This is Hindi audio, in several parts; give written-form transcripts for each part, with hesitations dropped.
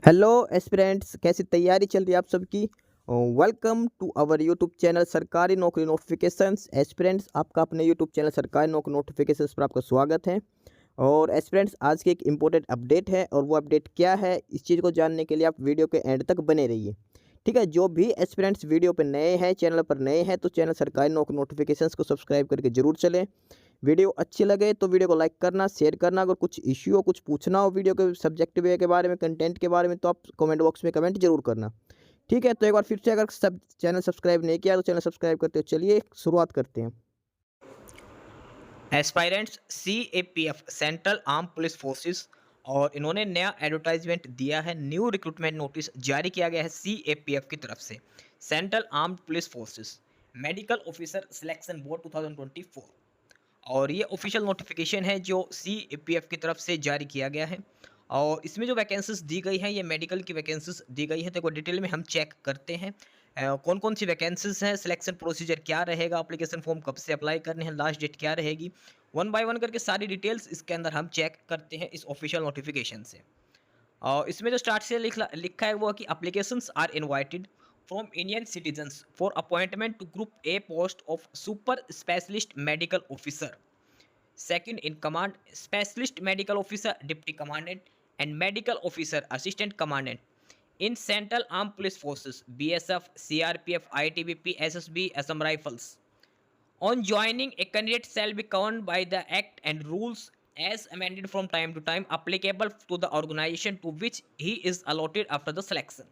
हेलो एस्पिरेंट्स, कैसी तैयारी चल रही है आप सबकी। Welcome to our YouTube channel सरकारी नौकरी नोटिफिकेशंस। एस्पिरेंट्स, आपका अपने यूट्यूब चैनल सरकारी नौकरी नोटिफिकेशंस पर आपका स्वागत है। और एस्पिरेंट्स, आज की एक इम्पोर्टेंट अपडेट है और वो अपडेट क्या है, इस चीज़ को जानने के लिए आप वीडियो के एंड तक बने रहिए। ठीक है, जो भी एस्पिरेंट्स वीडियो पर नए हैं, चैनल पर नए हैं, तो चैनल सरकारी नौकरी नोटिफिकेशंस को सब्सक्राइब करके जरूर चलें। वीडियो अच्छी लगे तो वीडियो को लाइक करना, शेयर करना। अगर कुछ इश्यू हो, कुछ पूछना हो वीडियो के सब्जेक्ट वे के बारे में, कंटेंट के बारे में, तो आप कमेंट बॉक्स में कमेंट जरूर करना। ठीक है, तो एक बार फिर से, अगर सब चैनल सब्सक्राइब नहीं किया तो चैनल सब्सक्राइब करते हो। चलिए शुरुआत करते हैं। Aspirants CAPF central arm police forces और इन्होंने नया एडवर्टाइजमेंट दिया है। न्यू रिक्रूटमेंट नोटिस जारी किया गया है CAPF की तरफ से। Central arm police forces medical officer selection board 2024, और ये ऑफिशियल नोटिफिकेशन है जो CAPF की तरफ से जारी किया गया है। और इसमें जो वैकेंसीज दी गई हैं, ये मेडिकल की वैकेंसीज दी गई हैं। तो एक बार डिटेल में हम चेक करते हैं कौन कौन सी वैकेंसीज हैं, सिलेक्शन प्रोसीजर क्या रहेगा, एप्लीकेशन फॉर्म कब से अप्लाई करने हैं, लास्ट डेट क्या रहेगी। वन बाय वन करके सारी डिटेल्स इसके अंदर हम चेक करते हैं इस ऑफिशियल नोटिफिकेशन से। और इसमें जो स्टार्ट से लिखा है वो है कि applications are invited from Indian citizens for appointment to group A post of super specialist medical officer, second in command, specialist medical officer, deputy commandant, and medical officer, assistant commandant in Central Armed Police Forces, BSF, CRPF, ITBP, SSB, Assam Rifles. On joining, a candidate shall be governed by the Act and rules as amended from time to time applicable to the organization to which he is allotted after the selection.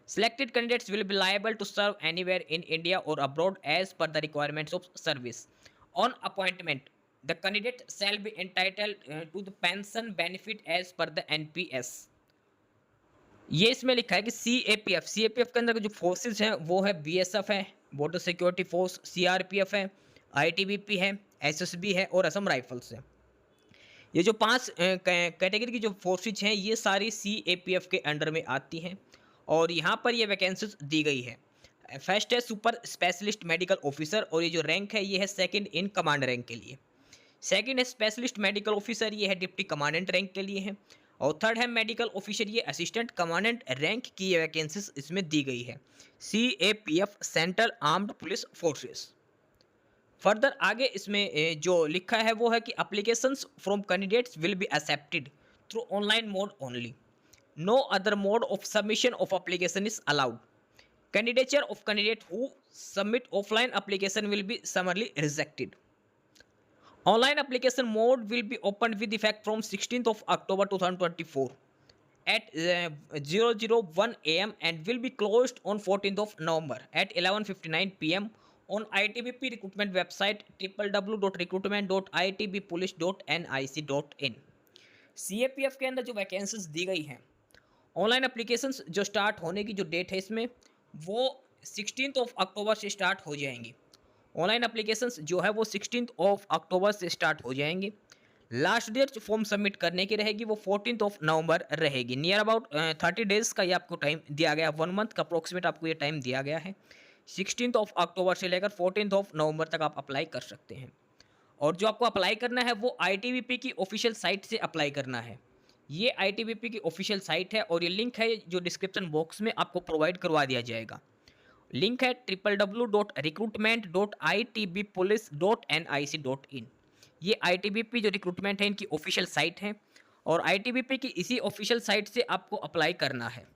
Selected candidates will be liable to serve anywhere in India or abroad as per the requirements of service. On appointment, the candidate shall be entitled to the pension benefit as per the NPS. ये इसमें लिखा है कि CAPF के अंदर जो फोर्सेस हैं वो है BSF है, बॉर्डर सिक्योरिटी फोर्स, CRPF है, ITBP है, SSB है और असम राइफल्स है। ये जो पांच कैटेगरी की जो फोर्सेज हैं, ये सारी CAPF के अंडर में आती हैं और यहाँ पर ये वैकेंसीज दी गई है। फर्स्ट है सुपर स्पेशलिस्ट मेडिकल ऑफिसर, और ये जो रैंक है ये है सेकंड इन कमांड रैंक के लिए। सेकंड है स्पेशलिस्ट मेडिकल ऑफिसर, ये है डिप्टी कमांडेंट रैंक के लिए है। और थर्ड है मेडिकल ऑफिसर, ये असिस्टेंट कमांडेंट रैंक की ये वैकेंसीज इसमें दी गई है। CAPF central armed police forces. Further आगे इसमें जो लिखा है वो है कि applications from candidates will be accepted through online mode only. No other mode of submission of application is allowed. Candidature of candidate who submit offline application will be summarily rejected. Online application mode will be opened with effect from 16th of October 2024 at 001 am and will be closed on 14th of November at 11:59 pm on ITBP recruitment website www.recruitment.itbpolice.nic.in। CAPF के अंदर जो वैकेंसीज दी गई हैं, ऑनलाइन एप्लीकेशंस जो स्टार्ट होने की जो डेट है इसमें वो 16th ऑफ अक्टूबर से स्टार्ट हो जाएंगी। ऑनलाइन एप्लीकेशंस जो है वो 16th ऑफ अक्टूबर से स्टार्ट हो जाएंगी। लास्ट डेट फॉर्म सबमिट करने की रहेगी वो 14th ऑफ नवंबर रहेगी। नियर अबाउट 30 डेज़ का ये आपको टाइम दिया गया है, 1 मंथ का अप्रोक्सीमेट आपको ये टाइम दिया गया है। 16th ऑफ अक्टूबर से लेकर 14th ऑफ नवंबर तक आप अप्लाई कर सकते हैं। और जो आपको अप्लाई करना है वो ITBP की ऑफिशियल साइट से अप्लाई करना है। ये ITBP की ऑफिशियल साइट है और ये लिंक है जो डिस्क्रिप्शन बॉक्स में आपको प्रोवाइड करवा दिया जाएगा। लिंक है www.recruitment.itbpolice.nic.in। ये ITBP जो रिक्रूटमेंट है इनकी ऑफिशियल साइट है और ITBP की इसी ऑफिशियल साइट से आपको अप्लाई करना है।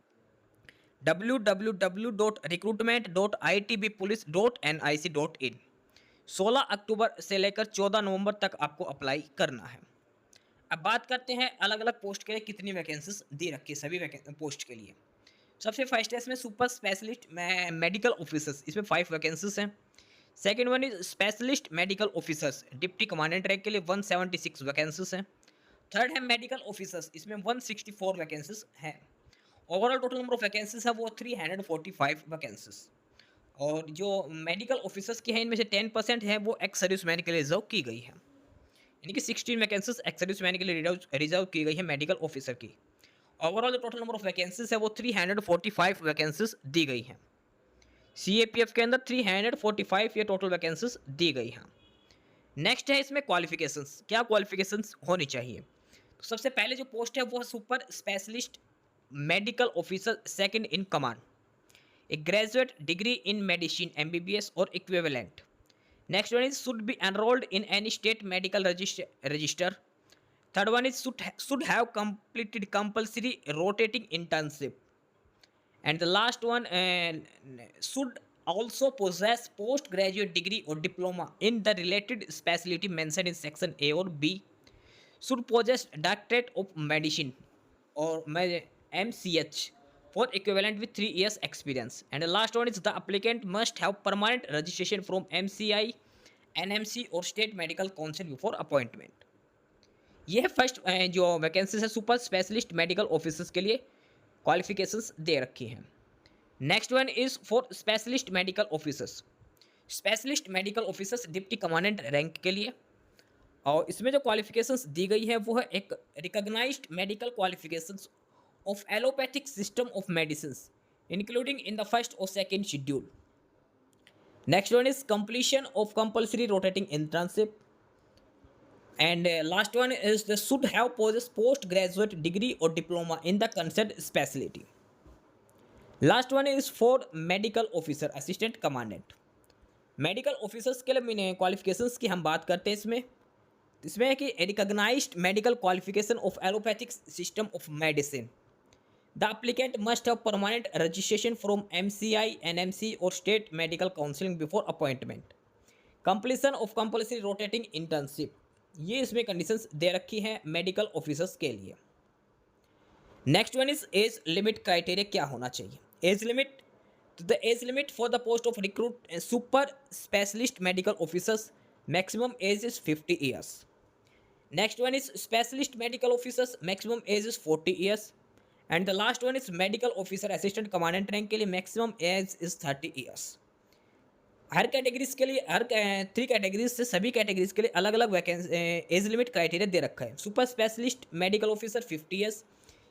www.recruitment.itbpolice.nic.in। 16 अक्टूबर से लेकर 14 नवंबर तक आपको अप्लाई करना है। अब बात करते हैं अलग अलग पोस्ट के लिए कितनी वैकेंसीज दे रखी है सभी पोस्ट के लिए। सबसे फर्स्ट है इसमें सुपर स्पेशलिस्ट मेडिकल ऑफिसर्स, इसमें 5 वैकेंसीज हैं। Second one is specialist medical officers deputy commandant rank के लिए 176 वैकेंसीज हैं। थर्ड है मेडिकल ऑफिसर्स, इसमें 164 वैकेंसीज हैं। Overall total number of vacancies है वो 345 वैकेंसीज। और जो मेडिकल ऑफिसर्स की हैं इनमें से 10% है वो एक्स सर्विस मैन के लिए रिजर्व की गई है, यानी कि 16 वैकेंसीज एक्स सर्विस मैन के लिए रिजर्व की गई है मेडिकल ऑफिसर की। ओवरऑल जो टोटल नंबर ऑफ वैकेंसीज है वो 345 वैकेंसीज दी गई हैं। CAPF के अंदर 345 ये टोटल वैकेंसीज दी गई हैं। नेक्स्ट है इसमें क्वालिफिकेशंस, क्या क्वालिफिकेशंस होनी चाहिए। तो सबसे पहले जो पोस्ट है वो super specialist medical officer second in command. A graduate degree in medicine MBBS or equivalent. Next one is should be enrolled in any state medical register. Third one is should have completed compulsory rotating internship. And the last one should also possess postgraduate degree or diploma in the related specialty mentioned in section A or B. Should possess doctorate of medicine or MCH for equivalent with 3 years experience. And the last one is the applicant must have permanent registration from MCI, NMC or state medical council before appointment. ये है फर्स्ट जो वैकेंसीज है सुपर स्पेशलिस्ट मेडिकल ऑफिसर्स के लिए क्वालिफिकेशंस दे रखी हैं. Next one is for specialist medical officers. Specialist medical officers deputy commandant rank के लिए, और इसमें जो क्वालिफिकेशंस दी गई है वो है एक recognised medical qualifications of allopathic system of medicines including in the first और second schedule. Next one is completion of compulsory rotating internship. And last one is they should have possessed postgraduate degree or diploma in the concerned specialty. Last one is for medical officer assistant commandant. Medical officers के लिए क्वालिफिकेशंस की हम बात करते हैं. इसमें है कि recognised medical qualification of allopathic system of medicine. The applicant must have permanent registration from MCI, NMC और state medical counselling before appointment. Completion of compulsory rotating internship, ये इसमें कंडीशंस दे रखी हैं मेडिकल ऑफिसर्स के लिए. Next one is age limit criteria क्या होना चाहिए. Age limit, the age limit for the post of recruit super specialist medical officers maximum age is 50 years. Next one is specialist medical officers maximum age is 40 years. And the last one is medical officer assistant commandant rank के लिए maximum age is 30 years. Her categories के लिए, हर 3 कैटेगरीज से सभी कैटेगरीज के लिए अलग अलग वैकेंसी एज लिमिट क्राइटेरिया दे रखा है. Super specialist medical officer 50 years,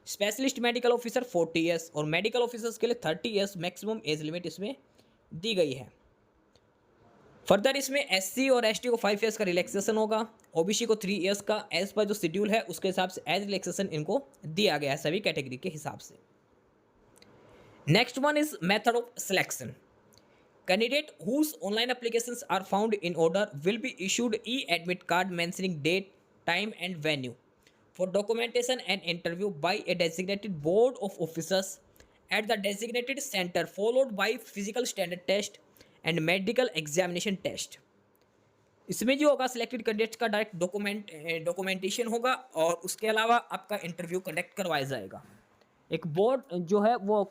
specialist medical officer 40 years और मेडिकल ऑफिसर्स के लिए 30 ईयर्स मैक्सिमम एज लिमिट इसमें दी गई है. फर्दर इसमें SC और ST को 5 ईयर्स का रिलैक्सेशन होगा, OBC को 3 ईयर्स का. एज पर जो शेड्यूल है उसके हिसाब से एज रिलैक्सेशन इनको दिया गया है सभी कैटेगरी के हिसाब से. Next one is method of selection. Candidate whose online applications are found in order will be issued e-admit card mentioning date, time and venue for documentation and interview by a designated board of officers at the designated center, followed by physical standard test and medical examination test. इसमें जो होगा सिलेक्टेड कैंडिडेट्स का डायरेक्ट डॉक्यूमेंटेशन होगा और उसके अलावा आपका इंटरव्यू कंडक्ट करवाया जाएगा. एक बोर्ड जो है वो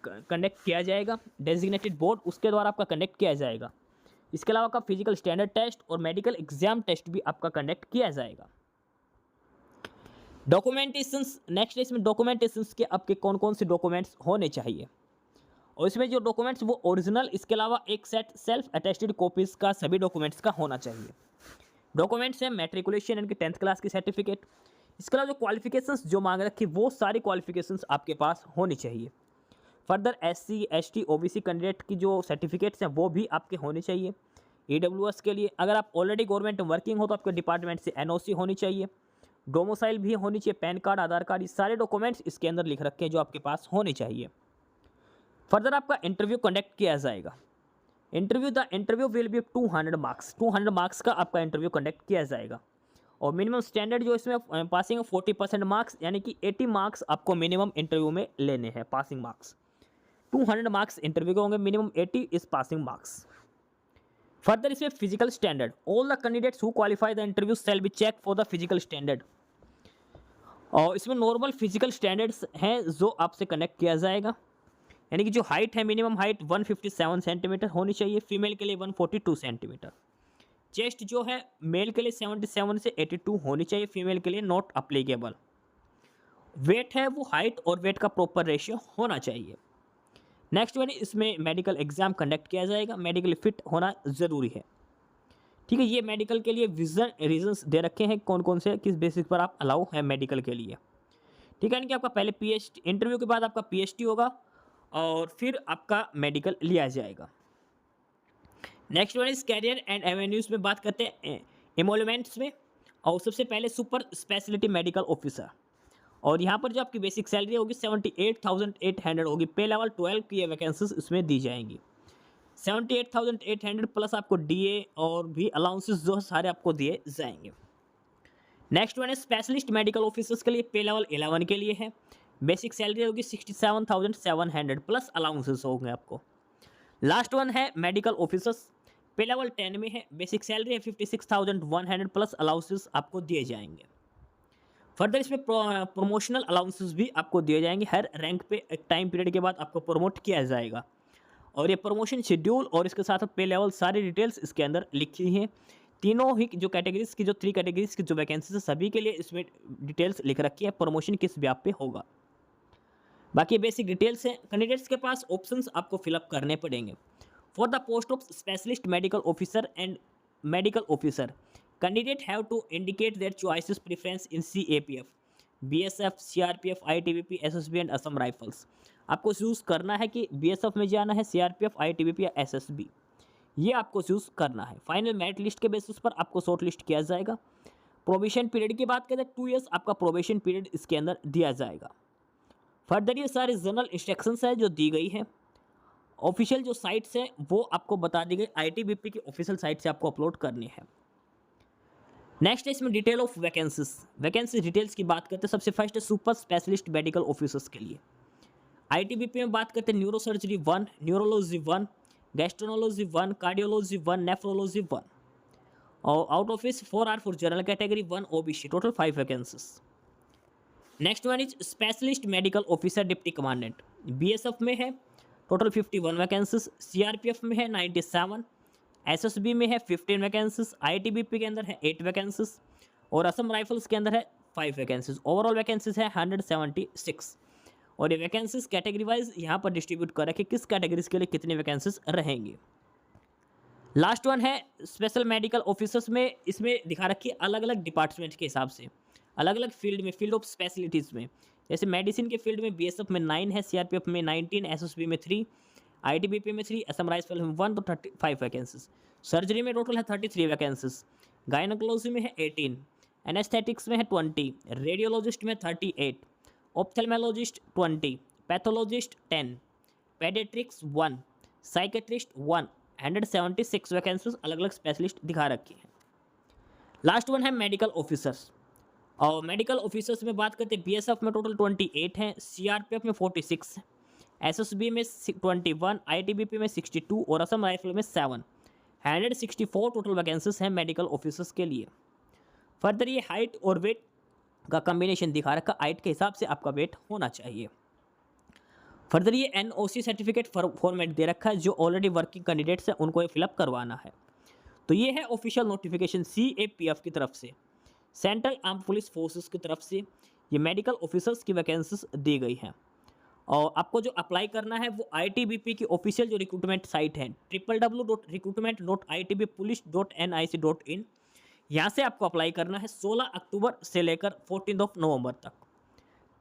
कंडक्ट किया जाएगा, डेजिग्नेटेड बोर्ड, उसके द्वारा आपका कंडक्ट किया जाएगा. इसके अलावा आपका फिजिकल स्टैंडर्ड टेस्ट और मेडिकल एग्जाम टेस्ट भी आपका कंडक्ट किया जाएगा. डॉक्यूमेंटेशंस, नेक्स्ट इसमें डॉक्यूमेंटेशंस के आपके कौन कौन से डॉक्यूमेंट्स होने चाहिए, और इसमें जो डॉक्यूमेंट्स वो ओरिजिनल, इसके अलावा एक सेट सेल्फ अटेस्टेड कॉपीज़ का सभी डॉक्यूमेंट्स का होना चाहिए. डॉक्यूमेंट्स हैं मैट्रिकुलेशन यानी कि 10th क्लास की सर्टिफिकेट. इसके अलावा जो क्वालिफिकेशंस जो मांग रखी वो सारी क्वालिफिकेशंस आपके पास होनी चाहिए. Further SC, ST, OBC candidate की जो सर्टिफिकेट्स हैं वो भी आपके होने चाहिए. EWS के लिए अगर आप ऑलरेडी गवर्नमेंट वर्किंग हो तो आपके डिपार्टमेंट से NOC होनी चाहिए, डोमिसाइल भी होनी चाहिए, पैन कार्ड, आधार कार्ड, ये सारे डॉक्यूमेंट्स इसके अंदर लिख रखे हैं जो आपके पास होने चाहिए. फर्दर आपका इंटरव्यू कंडक्ट किया जाएगा. Interview will be 200 marks. 200 marks का आपका इंटरव्यू कंडक्ट किया जाएगा और मिनिमम स्टैंडर्ड जो इसमें पासिंग 40% मार्क्स यानी कि 80 मार्क्स आपको मिनिमम इंटरव्यू में लेने हैं. पासिंग मार्क्स 200 मार्क्स इंटरव्यू के होंगे, minimum 80 is passing marks. Further इसमें physical standard, all the candidates who qualify the interview shall be check for the physical standard. और इसमें नॉर्मल फिजिकल स्टैंडर्ड्स हैं जो आपसे कनेक्ट किया जाएगा, यानी कि जो हाइट है मिनिमम हाइट 157 सेंटीमीटर होनी चाहिए, फीमेल के लिए 142 सेंटीमीटर. चेस्ट जो है मेल के लिए 77 से 82 होनी चाहिए, फीमेल के लिए नॉट अप्लीकेबल. वेट है वो हाइट और वेट का प्रॉपर रेशियो होना चाहिए. नेक्स्ट वन इसमें मेडिकल एग्जाम कंडक्ट किया जाएगा, मेडिकल फिट होना ज़रूरी है. ठीक है, ये मेडिकल के लिए रीजंस दे रखे हैं कौन कौन से, किस बेसिस पर आप अलाउ है मेडिकल के लिए. ठीक है, यानी कि आपका पहले PhD, इंटरव्यू के बाद आपका PhD होगा और फिर आपका मेडिकल लिया जाएगा. Next one is career and avenues में बात करते हैं एमोलमेंट्स में. और सबसे पहले सुपर स्पेशलिटी मेडिकल ऑफिसर, और यहाँ पर जो आपकी बेसिक सैलरी होगी 78,800 होगी। पे लेवल 12 की ये वैकेंसीज इसमें दी जाएंगी। 78,800 प्लस आपको डीए और भी अलाउंसेस जो है सारे आपको दिए जाएंगे। नेक्स्ट वन है स्पेशलिस्ट मेडिकल ऑफिसर्स के लिए। पे लेवल 11 के लिए है। बेसिक सैलरी होगी 67,700 प्लस अलाउंसेस होंगे आपको। लास्ट वन है मेडिकल ऑफिसर्स। पे लेवल 10 में है। बेसिक सैलरी है 56,100 प्लस अलाउंसेस आपको दिए जाएंगे। फर्दर इसमें प्रमोशनल अलाउंसेस भी आपको दिए जाएंगे। हर रैंक पे एक टाइम पीरियड के बाद आपको प्रमोट किया जाएगा। और ये प्रमोशन शेड्यूल और इसके साथ पे लेवल सारी डिटेल्स इसके अंदर लिखी हैं। तीनों ही जो कैटेगरीज की जो 3 कैटेगरीज की जो वैकेंसीज है सभी के लिए इसमें डिटेल्स लिख रखी है प्रमोशन किस व्याप पे होगा। बाकी बेसिक डिटेल्स हैं। कैंडिडेट्स के पास ऑप्शंस आपको फिलअप करने पड़ेंगे। For the post of specialist medical officer and medical officer candidate have to indicate their choices preference in CAPF, BSF, CRPF, ITBP, SSB and Assam rifles. आपको चूज़ करना है कि BSF में जाना है, CRPF, ITBP या SSB, ये आपको चूज़ करना है। फाइनल मेरिट लिस्ट के बेसिस पर आपको शॉर्ट लिस्ट किया जाएगा। प्रोबेशन पीरियड की बात करें 2 इयर्स आपका प्रोबेशन पीरियड इसके अंदर दिया जाएगा। फर्दर ये सारे जनरल इंस्ट्रक्शंस है जो दी गई है। ऑफिशियल जो साइट्स हैं वो आपको बता दी गई, ITBP की ऑफिशियल साइट से आपको अपलोड करनी है। नेक्स्ट है इसमें detail of vacancies. Vacancy details की बात करते हैं। सबसे फर्स्ट है सुपर स्पेशलिस्ट मेडिकल ऑफिसर्स के लिए। ITBP में बात करते हैं neuro surgery 1, neurology 1, gastroenterology 1, cardiology 1, nephrology 1 और आउट ऑफ इस 4 are for general category 1 OBC। Total 5 vacancies. Next one is specialist medical officer deputy commandant. BSF में है टोटल 51 वैकेंसीज, CRPF में है 97, SSB में है 15 वैकेंसीज, ITBP के अंदर है 8 वैकेंसीज और असम राइफल्स के अंदर है 5 वैकेंसीज। ओवरऑल वैकेंसीज है 176 और ये वैकेंसीज कैटेगरी वाइज यहाँ पर डिस्ट्रीब्यूट कर रखे किस कैटेगरीज के लिए कितनी वैकेंसीज रहेंगे। लास्ट वन है स्पेशल मेडिकल ऑफिसर्स में। इसमें दिखा रखी है अलग अलग डिपार्टमेंट के हिसाब से, अलग अलग फील्ड में, फील्ड ऑफ स्पेशलिटीज़ में। जैसे मेडिसिन के फील्ड में BSF में 9 है, CRPF में 19, SSB में 3, ITBP में 3, असम राइफल में 1, तो 35 वैकेंसीज। सर्जरी में टोटल है 33 वैकेंसीज। गायनोकोलॉजी में है 18, एनेस्थेटिक्स में है 20, रेडियोलॉजिस्ट में 38, ophthalmologist 20, pathologist 10, paediatrics 1, psychiatrist 1। 176 vacancies अलग अलग स्पेशलिस्ट दिखा रखी हैं। लास्ट वन है मेडिकल ऑफिसर्स। और मेडिकल ऑफिसर्स में बात करते हैं BSF में टोटल 28 हैं, CRPF में 46 है, SSB में 21, ITBP में 62 और असम राइफल में 7। 164 टोटल वैकेंसीज हैं मेडिकल ऑफिसर्स के लिए। फर्दर ये हाइट और वेट का कम्बिनेशन दिखा रखा, हाइट के हिसाब से आपका वेट होना चाहिए। फर्दर ये NOC सर्टिफिकेट फॉर्मेट दे रखा है, जो ऑलरेडी वर्किंग कैंडिडेट्स हैं उनको ये फिलअप करवाना है। तो ये है ऑफिशियल नोटिफिकेशन CAPF की तरफ से, सेंट्रल आर्म पुलिस फोर्सेस की तरफ से ये मेडिकल ऑफिसर्स की वैकेंसीज दी गई हैं। और आपको जो अप्लाई करना है वो ITBP की ऑफिशियल जो रिक्रूटमेंट साइट है www.recruitment.itbpolice.nic.in, यहाँ से आपको अप्लाई करना है 16 अक्टूबर से लेकर 14 नवंबर तक।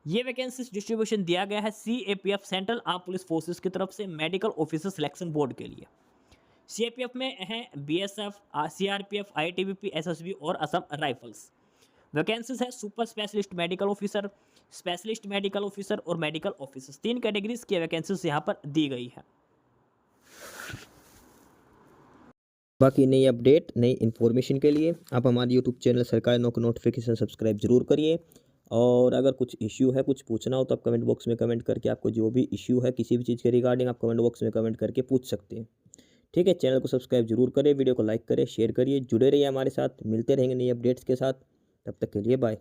ये वैकेंसीज डिस्ट्रीब्यूशन दिया गया है CAPF central arm police forces की तरफ से मेडिकल ऑफिसर सिलेक्शन बोर्ड के लिए। CAPF में है BSF, CRPF, ITBP, SSB और असम राइफल्स। वैकेंसीज है super specialist medical officer, specialist medical officer और मेडिकल ऑफिसर्स। 3 कैटेगरीज की वैकेंसीज यहाँ पर दी गई है। बाकी नई अपडेट, नई इन्फॉर्मेशन के लिए आप हमारे यूट्यूब चैनल सरकारी नौकरी नोटिफिकेशन सब्सक्राइब जरूर करिए। और अगर कुछ इश्यू है, कुछ पूछना हो तो आप कमेंट बॉक्स में कमेंट करके आपको जो भी इश्यू है किसी भी चीज़ के रिगार्डिंग आप कमेंट बॉक्स में कमेंट करके पूछ सकते हैं। ठीक है, चैनल को सब्सक्राइब जरूर करें, वीडियो को लाइक करें, शेयर करिए, जुड़े रहिए हमारे साथ। मिलते रहेंगे नई अपडेट्स के साथ, तब तक के लिए बाय।